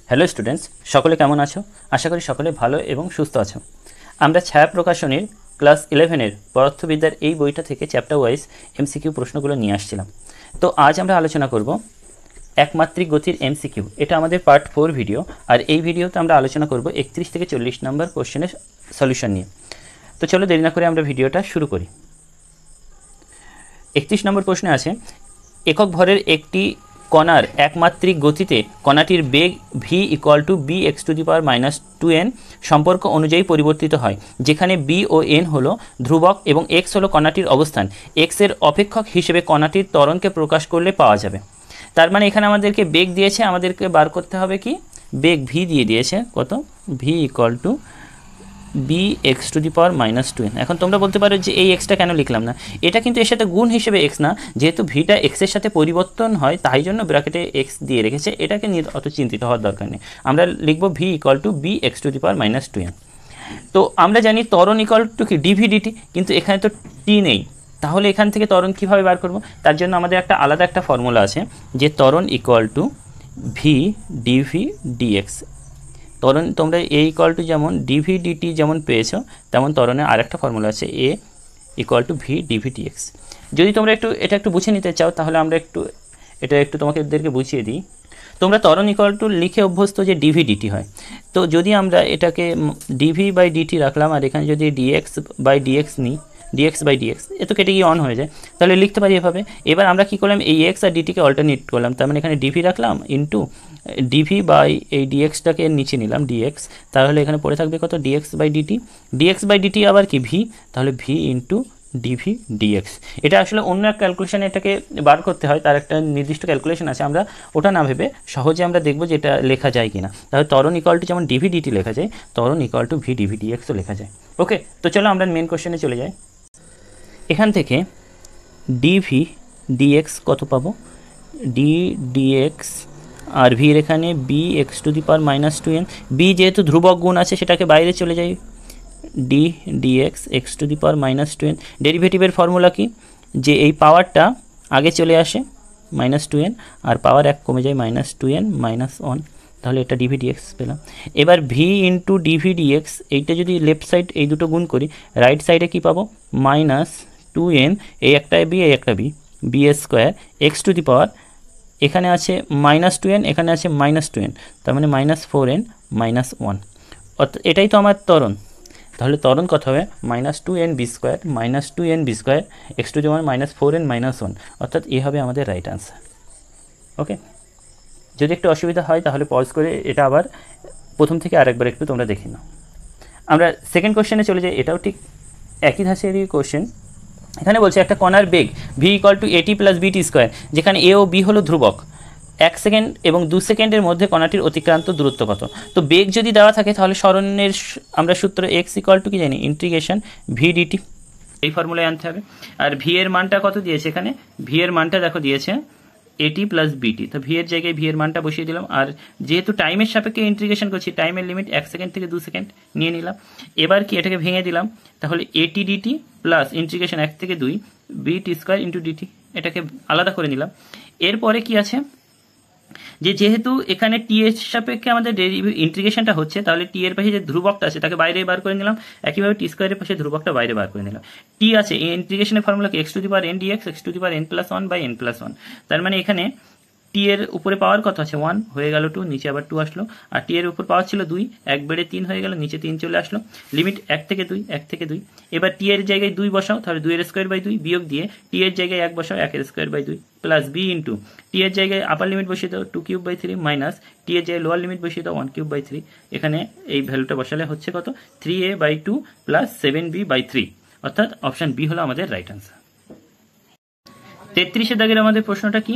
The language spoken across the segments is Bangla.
হ্যালো স্টুডেন্টস, সকলে কেমন আছো? আশা করি সকলে ভালো এবং সুস্থ আছো। আমরা ছায়া প্রকাশনীর ক্লাস 11-এর পদার্থবিদ্যার এই বইটা থেকে চ্যাপ্টার ওয়াইজ এমসিকিউ প্রশ্নগুলো নিয়ে আসছিলাম। তো আজ আমরা আলোচনা করব একমাত্রিক গতির এমসিকিউ। এটা আমাদের পার্ট 4 ভিডিও, আর এই ভিডিওতে আমরা আলোচনা করব 31 থেকে 40 নম্বর কোশ্চেনের সলিউশন নিয়ে। তো চলো দেরি না করে আমরা ভিডিওটা শুরু করি। 31 নম্বর প্রশ্নে আছে, একক ভরের একটি কণার একমাত্রিক গতিতে কণাটির বেগ v = bx⁻−2n সম্পর্ক অনুযায়ী পরিবর্তিত হয়, যেখানে b ও n হলো ধ্রুবক এবং x হলো কণাটির অবস্থান। x এর অপেক্ষক হিসেবে কণাটির ত্বরণকে প্রকাশ করলে পাওয়া যাবে। তার মানে এখানে আমাদেরকে বেগ দিয়েছে, আমাদেরকে বার করতে হবে কি, বেগ v দিয়ে দিয়েছে কত, v = bx⁻−2n। এখন তোমরা বলতে পারো যে এই এক্সটা কেন লিখলাম না, এটা কিন্তু এর সাথে গুণ হিসেবে এক্স না, যেহেতু ভিটা এক্সের সাথে পরিবর্তন হয় তাই জন্য ব্র্যাকেটে এক্স দিয়ে রেখেছে, এটাকে নিয়ে অত চিন্তিত হওয়ার দরকার নেই। আমরা লিখব v = bx⁻−2n। তো আমরা জানি ত্বরণ = কি, ডিভিডিটি, কিন্তু এখানে তো টি নেই, তাহলে এখান থেকে ত্বরণ কীভাবে বার করব? তার জন্য আমাদের আলাদা একটা ফর্মুলা আছে, যে ত্বরণ = v dv dx। ত্বরণ তোমরা a = যেমন dv dt যেমন পেয়েছো, তেমন ত্বরণের আরেকটা ফর্মুলা আছে a = v dv dx। যদি তোমরা এটা একটু বুঝে নিতে চাও, তাহলে আমরা একটু তোমাদেরকে বুঝিয়ে দিই। তোমরা ত্বরণ = লিখে অভ্যস্ত যে dv dt হয়। তো যদি আমরা এটাকে dv/dt রাখলাম, আর এখানে যদি dx/dx নিই, dx/dx, এ তো কেটে গিয়ে অন হয়ে যায়, তাহলে লিখতে পারি এভাবে। এবার আমরা কি করলাম, এই x আর dt কে অল্টারনেট করলাম, তার মানে এখানে dv রাখলাম ইন্টু dv বাই এই dxটাকে নিচে নিলাম dx, তাহলে এখানে পড়ে থাকবে কত, dx/dt। dx/dt আবার কি, v, তাহলে v ইন্টু dv dx। এটা আসলে অন্য এক ক্যালকুলেশনে এটাকে বার করতে হয়, তার একটা নির্দিষ্ট ক্যালকুলেশন আছে, আমরা ওটা না ভেবে সহজে আমরা দেখব যে এটা লেখা যায় কিনা। তাহলে ত্বরণ = যেমন dv dt লেখা যায়, ত্বরণ = v dv dxও লেখা যায়। ওকে, তো চলো আমরা মেন কোশ্চেনে চলে যাই। এখান থেকে dv dx কত পাবো, d dx আর v এর এখানে bx⁻−2n, b যেহেতু ধ্রুবক গুণ আছে সেটাকে বাইরে চলে যায়, d dx x⁻−2n। ডেরিভেটিভের ফর্মুলা কি, যে এই পাওয়ারটা আগে চলে আসে -2n, আর পাওয়ার 1 কমে যায় -2n -1, তাহলে এটা dv dx পেলাম। এবার v ইন্টু dv dx, এইটা যদি লেফট সাইড এই দুটো গুণ করি, রাইট সাইডে কি পাবো, -2n, এই একটা b এই একটা b, b² x⁻, এখানে আছে -2n, এখানে আছে -2n, তার মানে -4n -1, অর্থাৎ এটাই তো আমার ত্বরণ। তাহলে ত্বরণ কত হবে, -2n b² -2n b² x⁻−4n -1, অর্থাৎ এ হবে আমাদের রাইট আনসার। ওকে, যদি একটু অসুবিধা হয় তাহলে পজ করে এটা আবার প্রথম থেকে আরেকবার একটু তোমরা দেখে নাও। আমরা সেকেন্ড কোশ্চেনে চলে যাই, এটাও ঠিক একই ধাঁচেরই কোশ্চেন। এখানে বলছে একটা কণার বেগ v = at + bt², যেখানে a ও b হলো ধ্রুবক। 1 সেকেন্ড এবং 2 সেকেন্ডের মধ্যে কণাটির অতিক্রান্ত দূরত্ব কত? তো বেগ যদি দেওয়া থাকে তাহলে সরণের আমরা সূত্র x = কি জানি, ইন্টিগ্রেশন v dt, এই ফর্মুলায় আনতে হবে। আর v এর মানটা কত দিয়েছে, এখানে v এর মানটা দেখো দিয়েছে at + bt, তো v এর জায়গায় v এর মানটা বসিয়ে দিলাম। আর যেহেতু টাইমের সাপেক্ষে ইন্টিগ্রেশন করছি, টাইমের লিমিট 1 সেকেন্ড থেকে 2 সেকেন্ড নিয়ে নিলাম। এবার কি এটাকে ভেঙে দিলাম, তাহলে at dt প্লাস ইন্টিগ্রেশন 1 থেকে 2 bt² ইন্টু dt, এটাকে আলাদা করে নিলাম। এরপরে কি আছে, যেহেতু এখানে টি এর সাপেক্ষে আমাদের ইন্টিগ্রেশনটা হচ্ছে, তাহলে টি এর পাশে যে ধ্রুবকটা আছে তাকে বাইরে বার করে নিলাম, একইভাবে t² এর পাশে ধ্রুবকটা বাইরে বার করে নিলাম। টি আছে, এই ইন্টিগ্রেশনের ফর্মুলা কি, x⁻n dx x⁻n+1/n+1, তার মানে এখানে টি এর উপরে পাওয়ার কত আছে, 1 হয়ে গেল 2, নিচে আবার 2 আসলো, আর টি এর উপর পাওয়ার ছিল 2, 1 বেড়ে 3 হয়ে গেল, নিচে 3 চলে আসলো, লিমিট 1 থেকে 2। এবার টি এর জায়গায় 2 বসাও, তাহলে 2^2/2 বিয়োগ দিয়ে টি এর জায়গায় 1 বসাও, 1^2/2 প্লাস b ইন্টু টি এর জায়গায় আপার লিমিট বসিয়ে দাও 2³/3 মাইনাস টি এর জায়গায় লোয়ার লিমিট বসিয়ে দাও 1³/3। এখানে এই ভ্যালুটা বসালে হচ্ছে কত, 3a/2 প্লাস 7b/3, অর্থাৎ অপশন বি হলো আমাদের রাইট আনসার। 33 দাগের আমাদের প্রশ্নটা কি,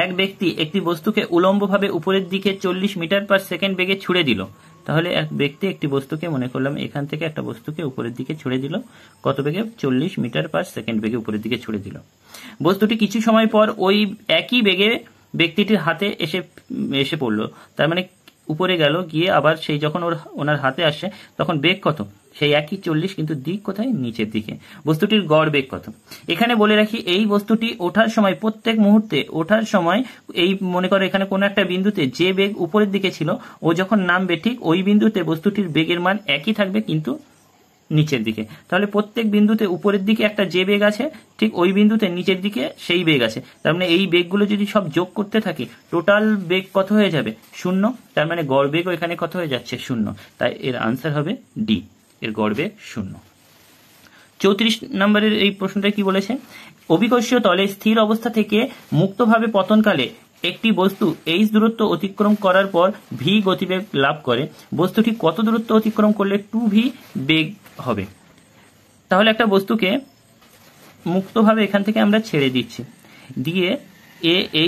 এক ব্যক্তি একটি বস্তুকে উলম্বভাবে উপরের দিকে 40 মিটার/সেকেন্ড বেগে ছুড়ে দিল। তাহলে এক ব্যক্তি একটি বস্তুকে, মনে করলাম এখান থেকে একটা বস্তুকে উপরের দিকে ছুড়ে দিল, কত বেগে, 40 মিটার/সেকেন্ড বেগে উপরের দিকে ছুড়ে দিল। বস্তুটি কিছু সময় পর ওই একই বেগে ব্যক্তিটির হাতে এসে পড়লো, তার মানে উপরে গেল, গিয়ে আবার সেই যখন ওনার হাতে আসে তখন বেগ কত, সেই একই 40, কিন্তু দিক কোথায়? নিচের দিকে। বস্তুটির গড় বেগ কত? এখানে বলে রাখি, এই বস্তুটি ওঠার সময়, প্রত্যেক মুহূর্তে ওঠার সময়, এই মনে করো এখানে কোনো একটা বিন্দুতে যে বেগ উপরের দিকে ছিল, ও যখন নামবে ঠিক ওই বিন্দুতে বস্তুটির বেগের মান একই থাকবে, কিন্তু নিচের দিকে। তাহলে প্রত্যেক বিন্দুতে উপরের দিকে একটা যে বেগ আছে, ঠিক ওই বিন্দুতে নিচের দিকে সেই বেগ আছে। তার মানে এই বেগগুলো যদি সব যোগ করতে থাকি, টোটাল বেগ কত হয়ে যাবে? 0। তার মানে গড় বেগও এখানে কত হয়ে যাচ্ছে? 0। তাই এর আনসার হবে ডি, এর গড় বেগ 0। 34 নম্বরের এই প্রশ্নটা কি বলেছে? অভিকর্ষীয় তলে স্থির অবস্থা থেকে মুক্তভাবে পতনকালে একটি বস্তু h দূরত্ব অতিক্রম করার পর v গতিবেগ লাভ করে, বস্তুটি কত দূরত্ব অতিক্রম করলে 2v বেগ হবে? তাহলে একটা বস্তুকে মুক্তভাবে এখান থেকে আমরা ছেড়ে দিচ্ছি, দিয়ে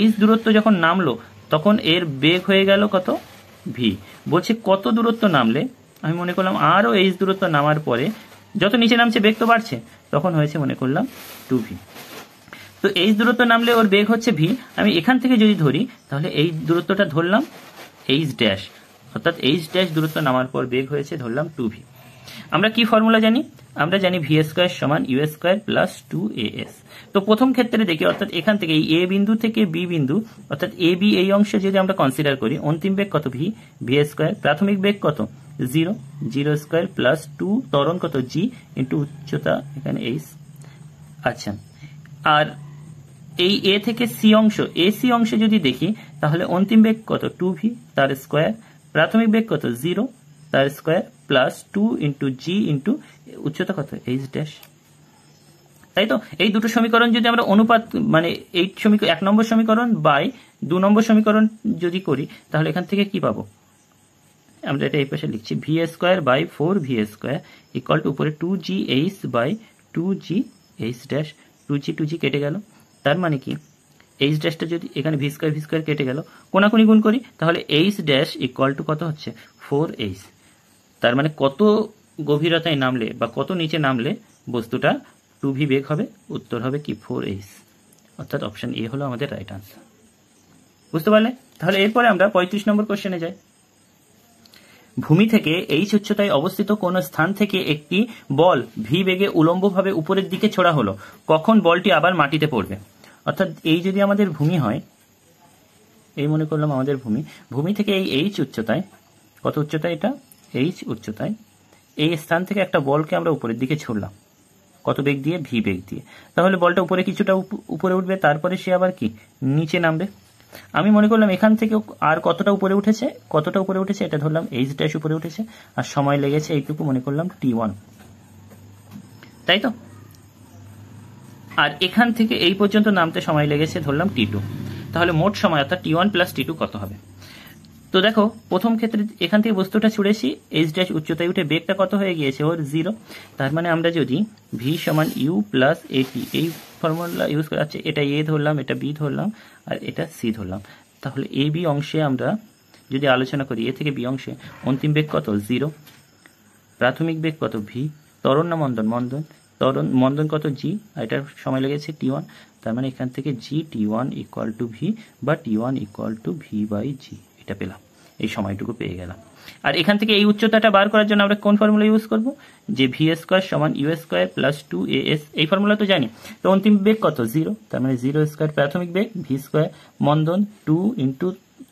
h দূরত্ব যখন নামলো, তখন এর বেগ হয়ে গেল কত? v। বলছে কত দূরত্ব নামলে, আমি মনে করলাম আরও h দূরত্ব নামার পরে যত নিচে নামছে বেগ তো বাড়ছে, তখন হয়েছে মনে করলাম 2v। তো এই দূরত্ব নামলে ওর বেগ হচ্ছে v। আমি এখান থেকে যদি ধরি, তাহলে এই দূরত্বটা ধরলাম h ড্যাশ, অর্থাৎ h ড্যাশ দূরত্ব নামার পর বেগ হয়েছে ধরলাম 2v। আমরা কি ফর্মুলা জানি? আমরা জানি v স্কয়ার সমান u স্কয়ার প্লাস 2as। তো প্রথম ক্ষেত্রে দেখি, অর্থাৎ এখান থেকে এই a বিন্দু থেকে b বিন্দু, অর্থাৎ a b এই অংশে যদি আমরা কনসিডার করি, অন্তিম বেগ কত? v square. প্রাথমিক বেগ কত? 0, 0 স্কয়ার প্লাস 2, ত্বরণ কত? g ইন্টু উচ্চতা এখানে h। আচ্ছা, আর এই a থেকে c অংশ, ac অংশে যদি দেখি, তাহলে অন্তিম বেগ কত? 2v তার স্কয়ার। প্রাথমিক বেগ কত? 0 তার square plus 2 into g into উচ্চতা কত? h dash. তাই তো এই দুটো সমীকরণ যদি আমরা অনুপাত, মানে এই সমীকরণ 1 নম্বর সমীকরণ বাই 2 নম্বর সমীকরণ যদি করি, তাহলে এখান থেকে কি পাবো? আমরা এটা এই পাশে লিখছি, v square by 4v square equal to উপরে 2gh by 2gh dash. 2g কেটে গেল, তার মানে কি h ড্যাশটা যদি এখানে v স্কয়ার কেটে গেল, কোনাকুনি গুণ করি, তাহলে h ড্যাশ ইকুয়াল টু কত হচ্ছে? 4h। তার মানে কত গভীরতায় নামলে বা কত নিচে নামলে বস্তুটা 2v বেগ হবে? উত্তর হবে কি? 4h। অর্থাৎ অপশন এ হলো আমাদের রাইট আনসার। বুঝতে পারলে? তাহলে এরপরে আমরা 35 নম্বর কোশ্চেনে যাই। ভূমি থেকে h উচ্চতায় অবস্থিত কোন স্থান থেকে একটি বল v বেগে উলম্বভাবে উপরের দিকে ছোড়া হলো, কখন বলটি আবার মাটিতে পড়বে? অর্থাৎ এই যদি আমাদের ভূমি হয়, এই মনে করলাম আমাদের ভূমি, ভূমি থেকে এই h উচ্চতায়, কত উচ্চতায় এটা? h উচ্চতায় এই স্থান থেকে একটা বলকে আমরা উপরের দিকে ছুড়লাম, কত বেগ দিয়ে? v বেগ দিয়ে। তাহলে বলটা উপরে কিছুটা উপরে উঠবে, তারপরে সে আবার কি নিচে নামবে। আমি মনে করলাম এখান থেকে আর কতটা উপরে উঠেছে, এটা ধরলাম h ড্যাশ উপরে উঠেছে, আর সময় লেগেছে এইটুকু, মনে করলাম t1, তাই তো। আর এখান থেকে এই পর্যন্ত নামতে সময় লেগেছে ধরলাম t2। তাহলে মোট সময় অর্থাৎ t1 প্লাস t2 কত হবে? তো দেখো, প্রথম ক্ষেত্রে এখান থেকে বস্তুটা ছুড়েছি, h ড্যাশ উচ্চতায় উঠে বেগটা কত হয়ে গিয়েছে ওর? 0। তার মানে আমরা যদি v সমান u প্লাস at এই ফর্মুলা ইউজ করা আছে, এটা a ধরলাম, এটা b ধরলাম, আর এটা c ধরলাম। তাহলে a b অংশে আমরা যদি আলোচনা করি, a থেকে b অংশে অন্তিম বেগ কত? 0। প্রাথমিক বেগ কত? v। ত্বরণ না মন্দন? মন্দন কত? g, আর এটার সময় লেগেছে t1। তার মানে এখান থেকে g t1 equal to v বা t1 equal to v by g, এটা পেলাম, এই সময়টুকু পেয়ে গেলাম। আর এখান থেকে এই উচ্চতাটা বার করার জন্য আমরা কোন ফর্মুলা ইউজ করব? যে v স্কয়ার সমান u স্কয়ার প্লাস 2as, এই ফর্মুলা তো জানি। তো অন্তিম বেগ কত? 0। তার মানে 0 স্কয়ার প্রাথমিক বেগ, v স্কয়ার মন্দন 2 ইন্টু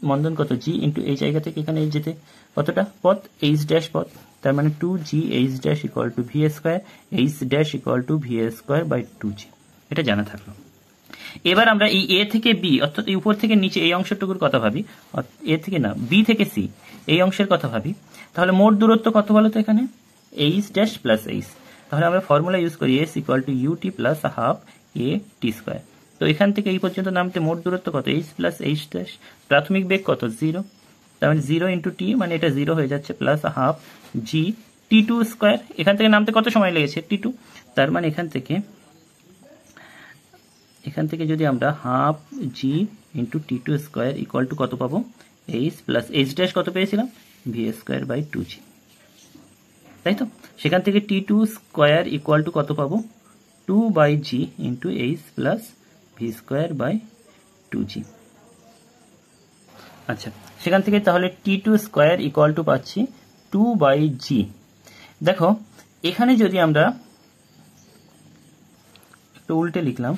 মন্দন কত? g ইন্টু এই জায়গা থেকে এখানে যেতে কতটা পথ? h ড্যাশ পথ। তার মানে 2g h dash equal to v square, h dash equal to v square by 2g। এটা জানা থাকলো। এবার আমরা এই a থেকে b, অর্থাৎ এই উপর থেকে নিচে এই অংশটুকুর কথা ভাবি, a থেকে না, b থেকে c এই অংশের কথা ভাবি। তাহলে মোট দূরত্ব কত বলো তো এখানে? h dash plus h। তাহলে আমরা ফর্মুলা ইউজ করি s equal two ut plus half a t square. তো এখান থেকে এই পর্যন্ত নামতে মোট দূরত্ব কত? h plus h dash. প্রাথমিক বেগ কত? 0। তার মানে 0 ইন্টু t, মানে এটা 0 হয়ে যাচ্ছে, plus half g t2 square. এখান থেকে নামতে কত সময় লেগেছে? t2। তার মানে এখান থেকে যদি আমরা half g into t2 square equal two কত পাবো? h প্লাস h ড্যাশ কত পেয়েছিলাম? v স্কয়ার বাই 2g, তাই তো। সেখান থেকে t2 স্কয়ার ইকুয়াল টু কত পাবো? 2 by g into h plus v square by 2g। আচ্ছা, সেখান থেকে তাহলে t2 স্কয়ার ইকুয়াল টু পাচ্ছি 2 বাই g। দেখো এখানে যদি আমরা একটু উল্টে লিখলাম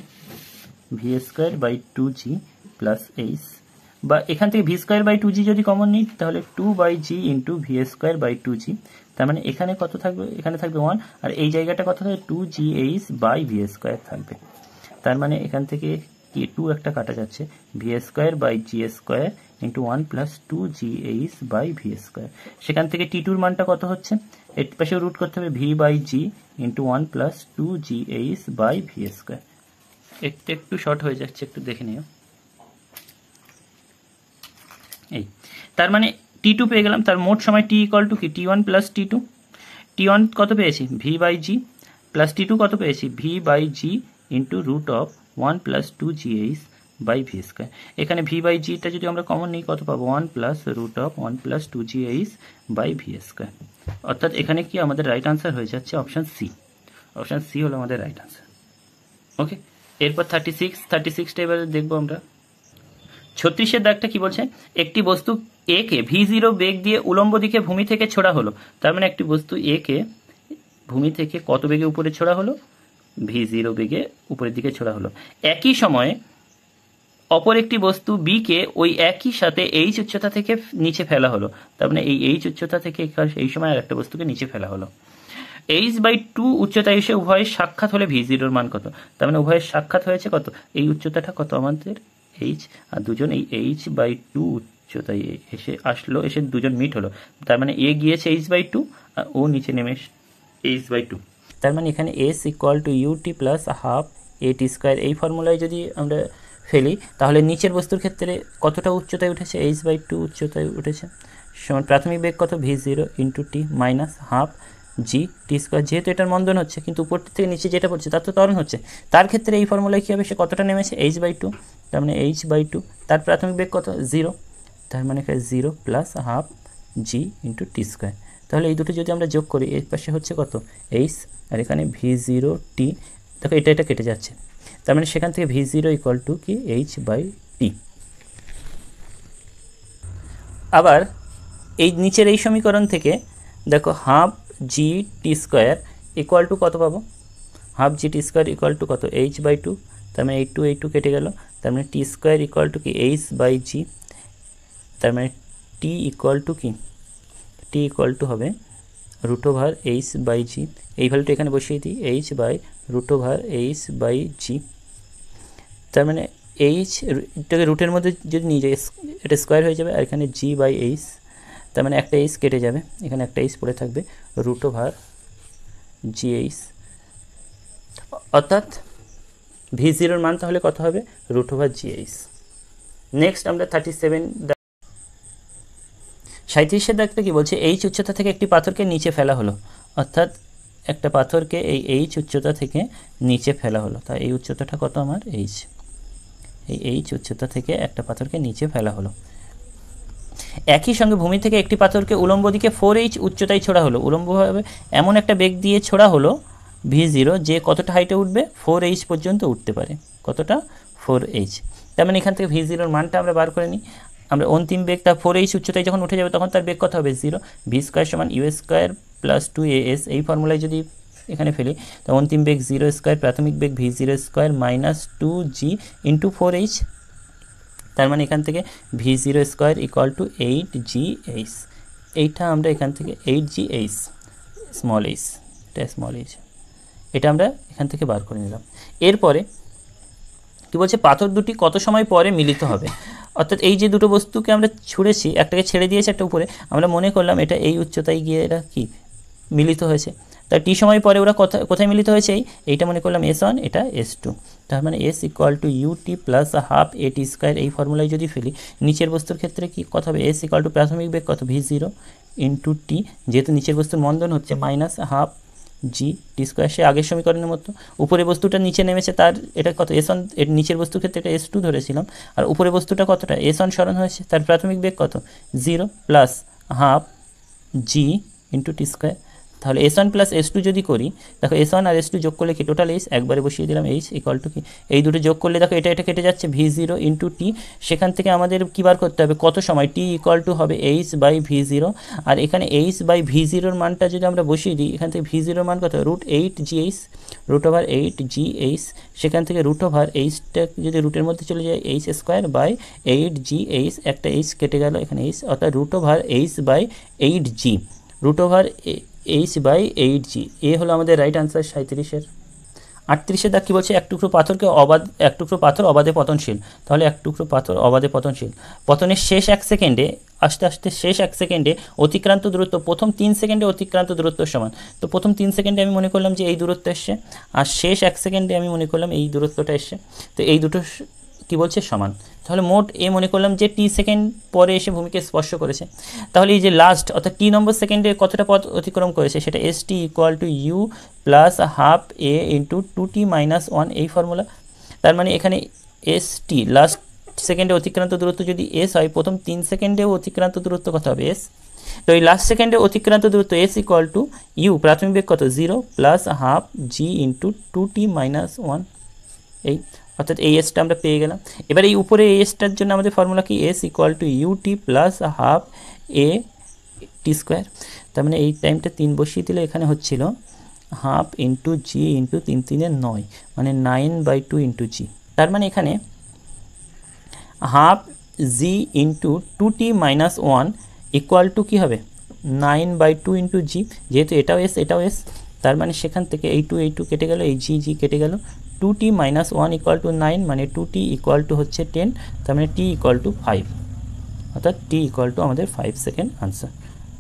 V square by 2g plus H, বা এখান থেকে ভি স্কোয়ার বাই 2g যদি কমন নিই তাহলে 2/g into V square by 2g, তার মানে এখানে কত থাকবে, এখানে থাকবে 1, আর এই জায়গাটা কত থাকবে 2gh বাই ভি স্কোয়ার থাকবে। তার মানে এখান থেকে কি 2 একটা কাটা যাচ্ছে, V square by G square into 1 plus 2gh by V square. সেখান থেকে টি2 এর মানটা কত হচ্ছে, এর পাশে রুট করতে হবে V by G into 1 plus 2gh by V square. একটু শর্ট হয়ে যাচ্ছে, একটু দেখে নিও। এই তার মানে টি2 পেয়ে গেলাম, তার মোট সময় টি ইকুয়াল টু কি টি1 প্লাস টি2। টি1 কত পেয়েছি ভি বাই জি, প্লাস টি2 কত পেয়েছি V by G into root of 1 plus 2gh by V square. এখানে ভি বাই জিটা যদি আমরা কমন নিই কত পাবো 1 প্লাস root of 1 plus 2gh by V square. অর্থাৎ এখানে কি আমাদের রাইট আনসার হয়ে যাচ্ছে অপশান সি। অপশান সি হলো আমাদের রাইট আনসার। ওকে, এরপর 36টা এবার দেখবো আমরা। 36-এর দাগটা কি বলছে, একটি বস্তু এ কে v0 বেগ দিয়ে উলম্ব দিকে ভূমি থেকে ছোড়া হলো। তার মানে একটি বস্তু এ কে ভূমি থেকে কত বেগে উপরে ছোড়া হলো, v0 বেগে উপরের দিকে ছোড়া হলো। একই সময়ে অপর একটি বস্তু বি কে ওই একই সাথে h উচ্চতা থেকে নিচে ফেলা হলো। তার মানে এই h উচ্চতা থেকে এই সময় আর একটা বস্তুকে নিচে ফেলা হলো। h/2 উচ্চতা এসে উভয়ের সাক্ষাৎ হলে v0 এর মান কত। তার মানে উভয়ের সাক্ষাৎ হয়েছে কত, এই উচ্চতাটা কত আমাদের h, আর দুজন এই h/2 উচ্চতায় এসে আসলো, এসে দুজন মিট হলো। তার মানে এ গিয়েছে h/2 আর ও নিচে নেমে h/2। তার মানে এখানে s equal to U T plus half A T square. এই ফর্মুলায় যদি আমরা ফেলি তাহলে নিচের বস্তুর ক্ষেত্রে কতটা উচ্চতায় উঠেছে, h/2 উচ্চতায় উঠেছে, সমান প্রাথমিক বেগ কত v0 into T minus half জি টি স্কোয়ার। যেহেতু এটার মন্দন হচ্ছে কিন্তু উপর থেকে নিচে যেটা পড়ছে তার তো ত্বরণ হচ্ছে, তার ক্ষেত্রে এই ফর্মুলায় কী হবে, সে কতটা নেমেছে h/2, তার মানে h/2, তার প্রাথমিক বেগ কত 0, তার মানে 0 plus half g into T square. তাহলে এই দুটো যদি আমরা যোগ করি এর পাশে হচ্ছে কত h, আর এখানে v0 টি, দেখো এটা কেটে যাচ্ছে, তার মানে সেখান থেকে v0 ইকুয়াল টু কি h/t। আবার এই নিচের এই সমীকরণ থেকে দেখো হাফ জি টি স্কোয়ার ইকুয়াল টু কত পাবো, হাফ জি টি স্কোয়ার ইকুয়াল টু কত h/2, তার মানে এই টু কেটে গেল, তার মানে টি স্কোয়ার ইকুয়াল টু কি h/g, তার মানে টি ইকুয়াল টু কি, টি ইকুয়াল টু হবে রুট ওভার h/g। এই ভ্যালুটা এখানে বসিয়ে দিই h/√h/g, তার মানে এটাকে রুটের মধ্যে যদি নিয়ে যাই এটা স্কোয়ার হয়ে যাবে, আর এখানে g/h, তার মানে একটা h কেটে যাবে, এখানে একটা h পড়ে থাকবে √gh, অর্থাৎ v0 এর মান তাহলে কত হবে √gh। নেক্সট আমরা 37-এর দাগটা কি বলছে, h উচ্চতা থেকে একটি পাথরকে নিচে ফেলা হলো, অর্থাৎ একটা পাথরকে এই h উচ্চতা থেকে নিচে ফেলা হলো। তাই এই উচ্চতাটা কত আমার h, এই h উচ্চতা থেকে একটা পাথরকে নিচে ফেলা হলো। একই সঙ্গে ভূমি থেকে একটি পাথরকে উলম্ব দিকে 4h উচ্চতায় ছোড়া হলো। উলম্বভাবে এমন একটা বেগ দিয়ে ছোড়া হলো v0 যে কতটা হাইটে উঠবে 4h পর্যন্ত উঠতে পারে, কতটা 4h। তার মানে এখান থেকে v0 এর মানটা আমরা বার করে নিই। আমরা অন্তিম বেগ তার 4h উচ্চতায় যখন উঠে যাবে তখন তার বেগ কত হবে 0, v স্কোয়ার সমান ইউ স্কোয়ার প্লাস 2as। এই ফর্মুলায় যদি এখানে ফেলি তো অন্তিম বেগ 0 স্কোয়ার, প্রাথমিক বেগ v0 square minus 2g into 4h, তার মানে এখান থেকে v0 square equal two 8gh। এইটা আমরা এখান থেকে 8gh স্মল h, এটা স্মল h, এটা আমরা এখান থেকে বার করে নিলাম। এরপরে কি বলছে, পাথর দুটি কত সময় পরে মিলিত হবে। অর্থাৎ এই যে দুটো বস্তুকে আমরা ছুঁড়েছি, একটাকে ছেড়ে দিয়েছে একটা উপরে, আমরা মনে করলাম এটা এই উচ্চতায় গিয়ে এরা কি মিলিত হয়েছে, তার টি সময় পরে ওরা কোথায় মিলিত হয়েছে, এইটা মনে করলাম s1, এটা s2, তার মানে s equal to U T plus half A T square. এই ফর্মুলায় যদি ফেলি নিচের বস্তুর ক্ষেত্রে কি কত হবে, s ইকুয়াল টু প্রাথমিক বেগ কত v0 ইন্টু টি, যেহেতু নিচের বস্তুর মন্দন হচ্ছে মাইনাস হাফ জি টি স্কোয়ার, সে আগের সমীকরণের মতো। উপরে বস্তুটা নিচে নেমেছে, তার এটা কত s1, এর নিচের বস্তুর ক্ষেত্রে এটা s2 ধরেছিলাম, আর উপরে বস্তুটা কতটা s1 সরণ হয়েছে, তার প্রাথমিক বেগ কত 0 plus half g into T square, তাহলে S1 প্লাস S2 যদি করি, দেখো S1 আর S2 যোগ করলে কি টোটাল এইচ, একবারে বসিয়ে দিলাম এইচ ইকুয়াল টু কি, এই দুটো যোগ করলে দেখো এটা কেটে যাচ্ছে, V0 ইন্টু টি। সেখান থেকে আমাদের কী বার করতে হবে, কত সময়, টি ইকুয়াল টু হবে এইচ বাই V0। আর এখানে এইচ বাই V0 মানটা যদি আমরা বসিয়ে দিই, এখান থেকে V0 মান কত, √8GH, √8GH। সেখান থেকে √8টা যদি রুটের মধ্যে চলে যায়, h² বাই 8GH, একটা এইচ কেটে গেল এখানে এইচ, অর্থাৎ √8/8G, √8/8G। এ হলো আমাদের রাইট আনসার 37-এর। 38-এর দাগ কী বলছে, এক টুকরো পাথর অবাধে পতনশীল। তাহলে এক টুকরো পাথর অবাধে পতনশীল, পতনের শেষ 1 সেকেন্ডে, আস্তে আস্তে শেষ 1 সেকেন্ডে অতিক্রান্ত দূরত্ব প্রথম 3 সেকেন্ডে অতিক্রান্ত দূরত্ব সমান। তো প্রথম 3 সেকেন্ডে আমি মনে করলাম যে এই দূরত্ব এসছে, আর শেষ 1 সেকেন্ডে আমি মনে করলাম এই দূরত্বটা এসছে। তো এই দুটো কী বলছে, সমান। তাহলে মোট মনে করলাম যে টি সেকেন্ড পরে এসে ভূমিকে স্পর্শ করেছে। তাহলে এই যে লাস্ট অর্থাৎ টি নম্বর সেকেন্ডে কতটা পথ অতিক্রম করেছে, সেটা ST equal to U plus half A into 2t minus 1, এই ফর্মুলা। তার মানে এখানে ST লাস্ট সেকেন্ডে অতিক্রান্ত দূরত্ব যদি S হয়, প্রথম 3 সেকেন্ডেও অতিক্রান্ত দূরত্ব কত হবে, S। তো এই লাস্ট সেকেন্ডে অতিক্রান্ত দূরত্ব S ইকুয়াল টু ইউ, প্রাথমিক বেগ কত 0 plus half g into 2t minus 1, এই অর্থাৎ এই এসটা আমরা পেয়ে গেলাম। এবার এই উপরে এই এসটার জন্য আমাদের ফর্মুলা কি, S equal to U T plus half A T square. তার মানে এই টাইমটা 3 বসিয়ে দিলে এখানে হচ্ছিল হাফ ইন্টু জি ইন্টু 3 3 9, মানে 9/2 ইন্টু জি। তার মানে এখানে half g into 2t minus 1 equal to কী হবে, 9/2 ইন্টু জি। যেহেতু এটাও এস এটাও এস, তার মানে সেখান থেকে এই টু কেটে গেল, এই জি কেটে গেল, 2t মাইনাস 1 ইকুয়াল টু 9, মানে 2t ইকুয়াল টু হচ্ছে 10। তার মানে টি ইকুয়াল টু 5, অর্থাৎ টি ইকুয়াল টু আমাদের 5 সেকেন্ড আনসার।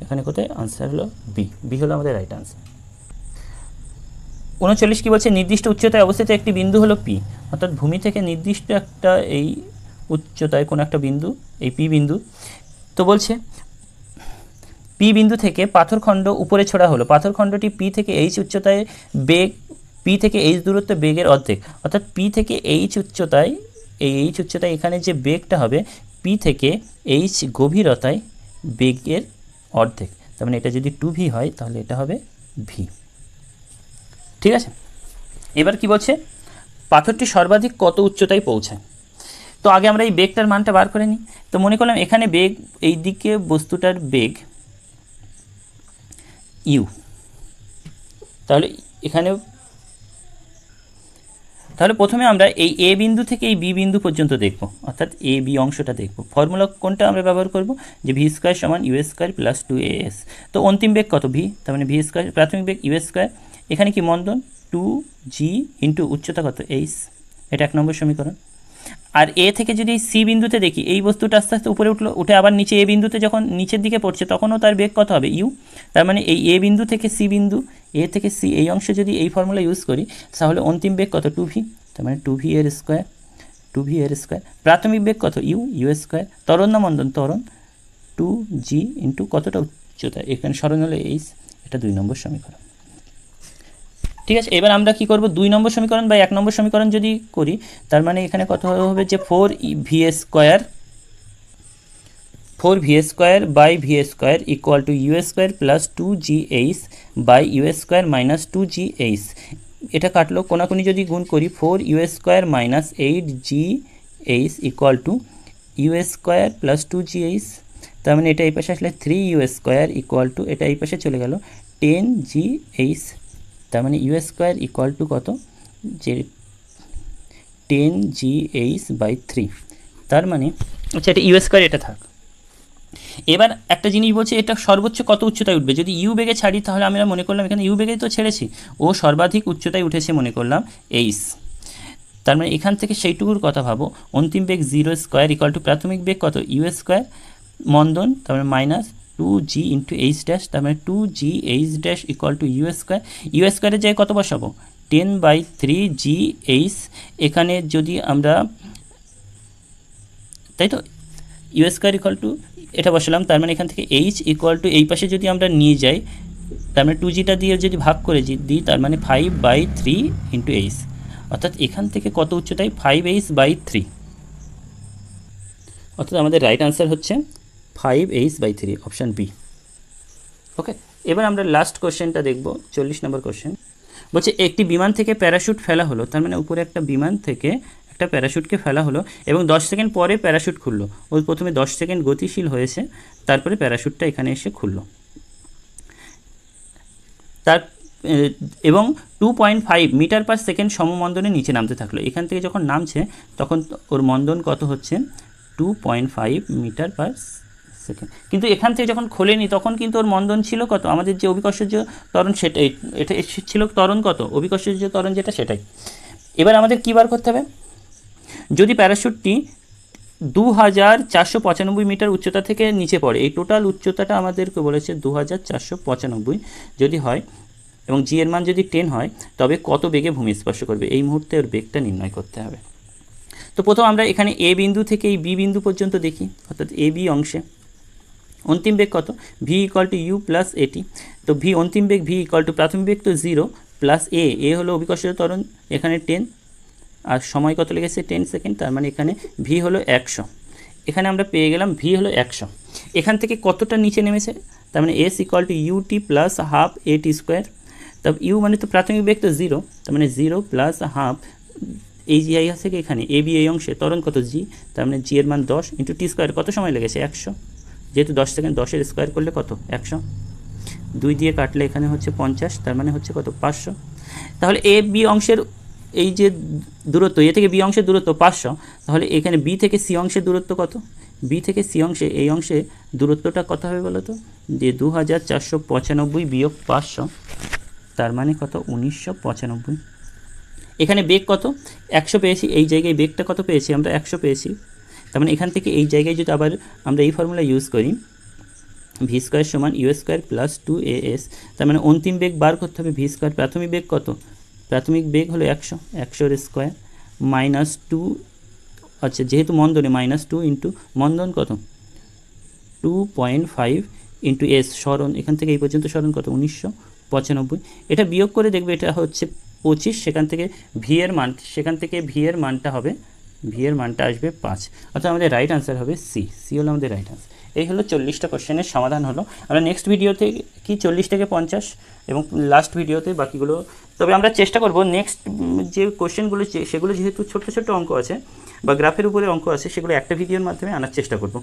এখানে কোথায় আনসার হলো বি হলো আমাদের রাইট আনসার। 39 কী বলছে, নির্দিষ্ট উচ্চতায় অবস্থিত একটি বিন্দু হলো পি, অর্থাৎ ভূমি থেকে নির্দিষ্ট একটা এই উচ্চতায় কোনো একটা বিন্দু, এই পি বিন্দু। তো বলছে পি বিন্দু থেকে পাথরখণ্ড উপরে ছোড়া হলো, পাথরখণ্ডটি পি থেকে এইচ উচ্চতায় বেগ, পি থেকে এইচ দূরত্ব বেগের অর্ধেক, অর্থাৎ পি থেকে এইচ উচ্চতায়, এই এইচ উচ্চতায় এখানে যে বেগটা হবে পি থেকে এইচ গভীরতায় বেগের অর্ধেক। তার মানে এটা যদি 2v হয় তাহলে এটা হবে ভি। ঠিক আছে, এবার কি বলছে, পাথরটি সর্বাধিক কত উচ্চতায় পৌঁছায়। তো আগে আমরা এই বেগটার মানটা বার করে নিই। তো মনে করলাম এখানে বেগ, এই দিকে বস্তুটার বেগ ইউ, তাহলে এখানে, তাহলে প্রথমে আমরা এই এ বিন্দু থেকে এই বি বিন্দু পর্যন্ত দেখব, অর্থাৎ এ বি অংশটা দেখব। ফর্মুলা কোনটা আমরা ব্যবহার করব, যে ভি স্কোয়ার সমান ইউ স্কোয়ার প্লাস 2as। তো অন্তিম বেগ কত, ভি, তার মানে ভি স্কোয়ার, প্রাথমিক বেগ ইউ স্কোয়ার, এখানে কি মন্দন 2g ইন্টু উচ্চতা কত এইচ, এটা 1 নম্বর সমীকরণ। আর এ থেকে যদি সি বিন্দুতে দেখি, এই বস্তুটা আস্তে আস্তে উপরে উঠলো, উঠে আবার নিচে এ বিন্দুতে যখন নিচের দিকে পড়ছে তখনও তার বেগ কত হবে, ইউ। তার মানে এই এ বিন্দু থেকে সি বিন্দু, এ থেকে সি এই অংশে যদি এই ফর্মুলা ইউজ করি তাহলে অন্তিম বেগ কত 2v, তার মানে 2v এর স্কোয়ার। প্রাথমিক বেগ কত ইউ স্কোয়ার। ত্বরণ না মন্দন, ত্বরণ 2g ইন্টু কতটা উচ্চতা, এখানে সরণ হলো এইচ, এটা 2 নম্বর সমীকরণ। ঠিক আছে, এবার আমরা কি করব, 2 নম্বর সমীকরণ বা 1 নম্বর সমীকরণ যদি করি, তার মানে এখানে কত হবে যে 4v square by V square equal to U square plus 2gh by U square minus 2gh। এটা কাটলো, কোনাকুনি যদি গুণ করি 4u square minus 8gh equal to U square plus 2gh। তার মানে এটা এই পাশে আসলে 3u স্কোয়ার ইকুয়াল টু, এটা এই পাশে চলে গেল 10gh। তার মানে ইউ স্কোয়ার ইকুয়াল টু কত, যে 10gh/3। তার মানে আচ্ছা, এটা ইউ স্কোয়ার, এটা থাক। এবার একটা জিনিস বলছে, এটা সর্বোচ্চ কত উচ্চতায় উঠবে। যদি ইউ বেগে ছাড়ি তাহলে আমরা মনে করলাম এখানে ইউ বেগে তো ছেড়েছি, ও সর্বাধিক উচ্চতায় উঠেছে মনে করলাম এইচ। তার মানে এখান থেকে সেইটুকুর কথা ভাবো, অন্তিম বেগ 0 স্কোয়ার ইকুয়াল টু প্রাথমিক বেগ কত ইউ স্কোয়ার মন্দন, তার মানে minus 2g into H dash, তার মানে 2gh dash equal to U square. U স্কোয়ারের জায়গায় কত বসাবো, 10/3gh। এখানে যদি আমরা, তাই তো, ইউ স্কোয়ার ইকুয়াল টু এটা বসালাম, তার মানে এখান থেকে এইচ ইকুয়াল টু এই পাশে যদি আমরা নিয়ে যাই, তার মানে 2gটা দিয়ে যদি ভাগ করে দিই, তার মানে 5/3 ইন্টু এইচ, অর্থাৎ এখান থেকে কত উচ্চতায় 5h/3, অর্থাৎ আমাদের রাইট আনসার হচ্ছে 5h/3, অপশান বি। ওকে। এবার আমরা লাস্ট কোশ্চেনটা দেখব, 40 নম্বর কোশ্চেন। বলছে একটি বিমান থেকে প্যারাশুট ফেলা হলো, তার মানে উপরে একটা বিমান থেকে একটা প্যারাশুটকে ফেলা হলো এবং 10 সেকেন্ড পরে প্যারাশুট খুললো। ওই প্রথমে 10 সেকেন্ড গতিশীল হয়েছে, তারপরে প্যারাশুটটা এখানে এসে খুললো। তার এবং 2.5 মিটার পার সেকেন্ড সমমন্দনে নিচে নামতে থাকলো। এখান থেকে যখন নামছে তখন ওর মন্দন কত হচ্ছে, 2.5 মিটার পার সেকেন্ড। কিন্তু এখান থেকে যখন খোলেনি তখন কিন্তু ওর মন্দন ছিল কত, আমাদের যে অভিকর্ষজ ত্বরণ সেটাই, এটা ছিল ত্বরণ কত, অভিকর্ষজ ত্বরণ যেটা সেটাই। এবার আমাদের কী বার করতে হবে, যদি প্যারাশুটটি 2495 মিটার উচ্চতা থেকে নিচে পড়ে, এই টোটাল উচ্চতাটা আমাদেরকে বলেছে 2495 যদি হয় এবং জি এর মান যদি 10 হয়, তবে কত বেগে ভূমি স্পর্শ করবে, এই মুহূর্তে ওর বেগটা নির্ণয় করতে হবে। তো প্রথম আমরা এখানে এ বিন্দু থেকে এই বি বিন্দু পর্যন্ত দেখি, অর্থাৎ এ বি অংশে অন্তিম বেগ কত, V equal to U plus A T. তো ভি অন্তিম বেগ, ভি ইকুয়াল টু প্রাথমিক বেগ তো 0 প্লাস এ হলো অভিকর্ষজ ত্বরণ, এখানে 10 আর সময় কত লেগেছে 10 সেকেন্ড, তার মানে এখানে ভি হলো 100। এখানে আমরা পেয়ে গেলাম ভি হলো 100। এখান থেকে কতটা নিচে নেমেছে, তার মানে S equal to U T plus half A T square. তবে ইউ মানে তো প্রাথমিক বেগ তো 0, তার মানে 0 প্লাস হাফ এই জি আই থেকে এখানে এ বি এই অংশে ত্বরণ কত জি, তার মানে জি এর মান 10 ইন্টু টি স্কোয়ার, কত সময় লেগেছে 100, যেহেতু 10 সেকেন্ড, 10-এর স্কোয়ার করলে কত 100, 2 দিয়ে কাটলে এখানে হচ্ছে 50, তার মানে হচ্ছে কত 500। তাহলে এ বি অংশের এই যে দূরত্ব, এ থেকে বি অংশের দূরত্ব 500, তাহলে এখানে বি থেকে সি অংশের দূরত্ব কত, বি থেকে সি অংশে এই অংশে দূরত্বটা কত হবে বলো তো, যে 2495 বিয়োগ 500, তার মানে কত 1995। এখানে বেগ কত 100 পেয়েছি, এই জায়গায় বেগটা কত পেয়েছি আমরা 100 পেয়েছি, তার মানে এখান থেকে এই জায়গায় যদি আবার আমরা এই ফর্মুলা ইউজ করি, ভি স্কোয়ার সমান ইউ স্কোয়ার প্লাস 2as, তার মানে অন্তিম বেগ বার করতে হবে ভি স্কোয়ার, প্রাথমিক বেগ কত, প্রাথমিক বেগ হলো 100, 100-এর স্কোয়ার মাইনাস 2, আচ্ছা যেহেতু মন্দনে -2 ইন্টু মন্দন কত 2.5 ইন্টু এস সরণ, এখান থেকে এই পর্যন্ত সরণ কত 1995। এটা বিয়োগ করে দেখবে এটা হচ্ছে 25, সেখান থেকে ভি এর মানটা হবে, ভি এর মানটা আসবে 5, অর্থাৎ আমাদের রাইট আনসার হবে সি হলো আমাদের রাইট আনসার। এই হলো 40টা কোশ্চেনের সমাধান হলো। আমরা নেক্সট ভিডিওতে কি 40 থেকে 50 এবং লাস্ট ভিডিওতে বাকিগুলো, তবে আমরা চেষ্টা করব নেক্সট যে কোশ্চেনগুলো সেগুলো যেহেতু ছোট ছোট অঙ্ক আছে বা গ্রাফের উপরে অঙ্ক আছে, সেগুলো একটা ভিডিওর মাধ্যমে আনার চেষ্টা করব।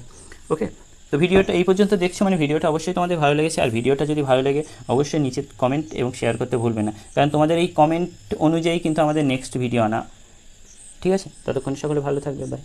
ওকে, তো ভিডিওটা এই পর্যন্ত দেখছো মানে ভিডিওটা অবশ্যই তোমাদের ভালো লেগেছে, আর ভিডিওটা যদি ভালো লাগে অবশ্যই নিচে কমেন্ট এবং শেয়ার করতে ভুলবে না, কারণ তোমাদের এই কমেন্ট অনুযায়ী কিন্তু আমাদের নেক্সট ভিডিও আনা। ঠিক আছে, ততক্ষণ সকলে ভালো থাকবে, বাই।